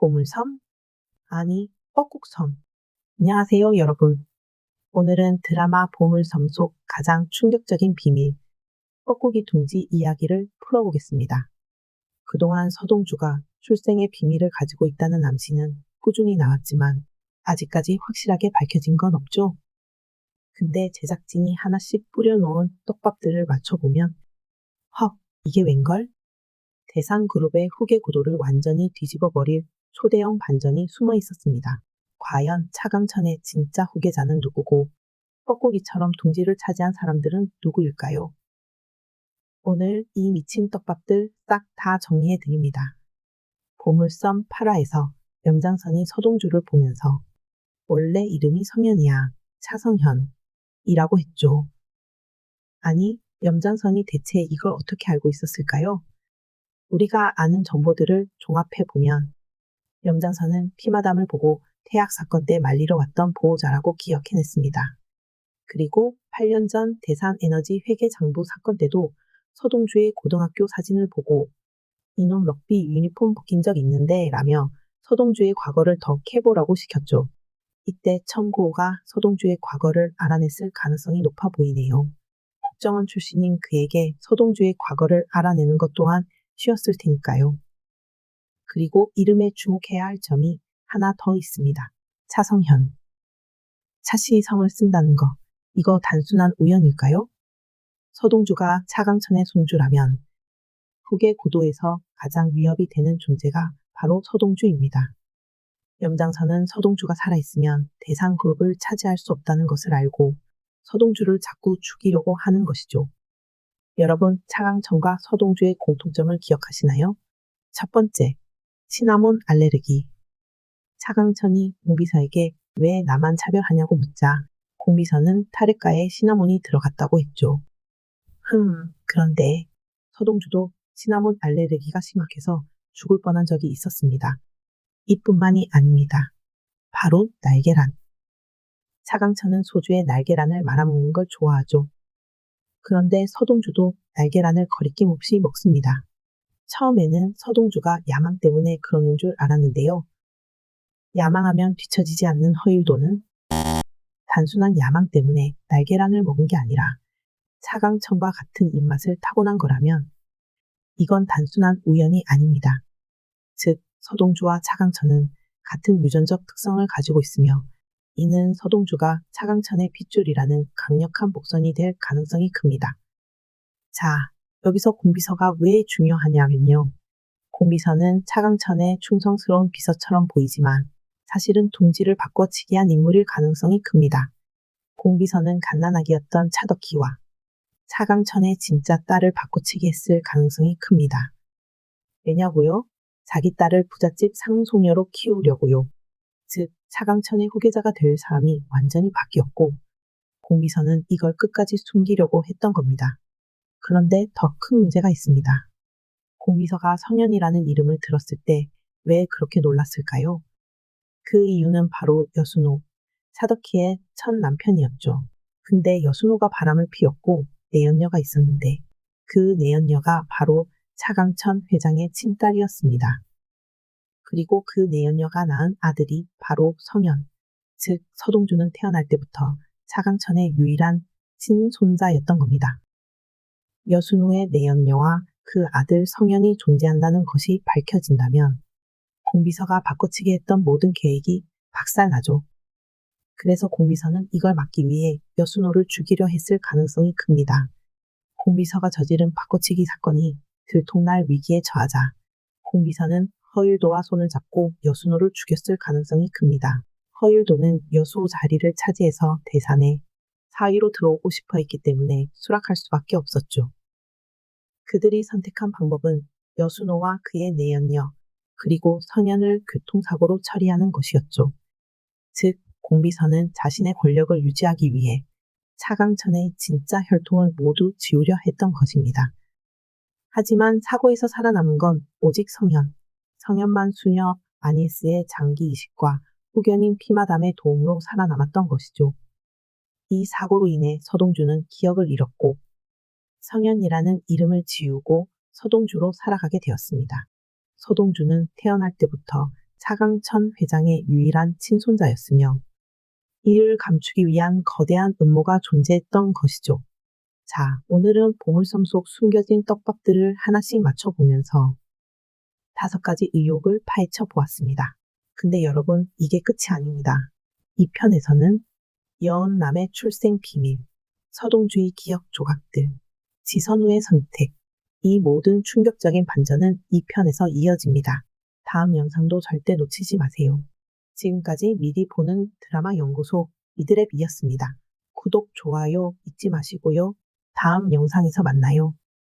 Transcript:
보물섬? 아니, 뻐꾹섬. 안녕하세요, 여러분. 오늘은 드라마 보물섬 속 가장 충격적인 비밀, 뻐꾸기 둥지 이야기를 풀어보겠습니다. 그동안 서동주가 출생의 비밀을 가지고 있다는 암시는 꾸준히 나왔지만 아직까지 확실하게 밝혀진 건 없죠. 근데 제작진이 하나씩 뿌려놓은 떡밥들을 맞춰보면 헉, 이게 웬걸? 대상그룹의 후계 구도를 완전히 뒤집어버릴 초대형 반전이 숨어 있었습니다. 과연 차강천의 진짜 후계자는 누구고 뻐꾸기처럼 둥지를 차지한 사람들은 누구일까요? 오늘 이 미친 떡밥들 싹 다 정리해 드립니다. 보물섬 8화에서 염장선이 서동주를 보면서 원래 이름이 성현이야, 차성현이라고 했죠. 아니, 염장선이 대체 이걸 어떻게 알고 있었을까요? 우리가 아는 정보들을 종합해 보면 염장선은 피마담을 보고 태학 사건 때 말리러 왔던 보호자라고 기억해냈습니다. 그리고 8년 전 대산에너지 회계 장부 사건 때도 서동주의 고등학교 사진을 보고 이놈 럭비 유니폼 벗긴 적 있는데 라며 서동주의 과거를 더 캐보라고 시켰죠. 이때 청구호가 서동주의 과거를 알아냈을 가능성이 높아 보이네요. 국정원 출신인 그에게 서동주의 과거를 알아내는 것 또한 쉬웠을 테니까요. 그리고 이름에 주목해야 할 점이 하나 더 있습니다. 차성현. 차씨 성을 쓴다는 거. 이거 단순한 우연일까요? 서동주가 차강천의 손주라면 후계 구도에서 가장 위협이 되는 존재가 바로 서동주입니다. 염장선은 서동주가 살아있으면 대상그룹을 차지할 수 없다는 것을 알고 서동주를 자꾸 죽이려고 하는 것이죠. 여러분, 차강천과 서동주의 공통점을 기억하시나요? 첫 번째, 시나몬 알레르기. 차강천이 공비서에게 왜 나만 차별하냐고 묻자 공비서는 타르가에 시나몬이 들어갔다고 했죠. 그런데 서동주도 시나몬 알레르기가 심각해서 죽을 뻔한 적이 있었습니다. 이뿐만이 아닙니다. 바로 날계란. 차강천은 소주에 날계란을 말아먹는 걸 좋아하죠. 그런데 서동주도 날계란을 거리낌 없이 먹습니다. 처음에는 서동주가 야망 때문에 그러는 줄 알았는데요. 야망하면 뒤처지지 않는 허일도는 단순한 야망 때문에 날계란을 먹은 게 아니라 차강천과 같은 입맛을 타고난 거라면 이건 단순한 우연이 아닙니다. 즉, 서동주와 차강천은 같은 유전적 특성을 가지고 있으며 이는 서동주가 차강천의 핏줄이라는 강력한 복선이 될 가능성이 큽니다. 자, 여기서 공비서가 왜 중요하냐면요. 공비서는 차강천의 충성스러운 비서처럼 보이지만 사실은 둥지를 바꿔치기 한 인물일 가능성이 큽니다. 공비서는 갓난아기였던 차덕희와 차강천의 진짜 딸을 바꿔치기 했을 가능성이 큽니다. 왜냐고요? 자기 딸을 부잣집 상속녀로 키우려고요. 즉, 차강천의 후계자가 될 사람이 완전히 바뀌었고 공비서는 이걸 끝까지 숨기려고 했던 겁니다. 그런데 더 큰 문제가 있습니다. 공비서가 성현이라는 이름을 들었을 때 왜 그렇게 놀랐을까요? 그 이유는 바로 여순호, 차덕희의 첫 남편이었죠. 근데 여순호가 바람을 피웠고 내연녀가 있었는데 그 내연녀가 바로 차강천 회장의 친딸이었습니다. 그리고 그 내연녀가 낳은 아들이 바로 성현, 즉 서동주는 태어날 때부터 차강천의 유일한 친손자였던 겁니다. 여순호의 내연녀와 그 아들 성현이 존재한다는 것이 밝혀진다면 공비서가 바꿔치기 했던 모든 계획이 박살나죠. 그래서 공비서는 이걸 막기 위해 여순호를 죽이려 했을 가능성이 큽니다. 공비서가 저지른 바꿔치기 사건이 들통날 위기에 처하자 공비서는 허율도와 손을 잡고 여순호를 죽였을 가능성이 큽니다. 허율도는 여수호 자리를 차지해서 대산에 사위로 들어오고 싶어 했기 때문에 수락할 수밖에 없었죠. 그들이 선택한 방법은 여순호와 그의 내연녀, 그리고 성현을 교통사고로 처리하는 것이었죠. 즉, 공비서는 자신의 권력을 유지하기 위해 차강천의 진짜 혈통을 모두 지우려 했던 것입니다. 하지만 사고에서 살아남은 건 오직 성현. 성현만 수녀 아니스의 장기 이식과 후견인 피마담의 도움으로 살아남았던 것이죠. 이 사고로 인해 서동주는 기억을 잃었고 성현이라는 이름을 지우고 서동주로 살아가게 되었습니다. 서동주는 태어날 때부터 차강천 회장의 유일한 친손자였으며 이를 감추기 위한 거대한 음모가 존재했던 것이죠. 자, 오늘은 보물섬 속 숨겨진 떡밥들을 하나씩 맞춰보면서 5가지 의혹을 파헤쳐 보았습니다. 근데 여러분, 이게 끝이 아닙니다. 이 편에서는 여은남의 출생 비밀, 서동주의 기억 조각들, 지선우의 선택, 이 모든 충격적인 반전은 이 편에서 이어집니다. 다음 영상도 절대 놓치지 마세요. 지금까지 미리 보는 드라마 연구소 이드랩이었습니다. 구독, 좋아요 잊지 마시고요. 다음 영상에서 만나요.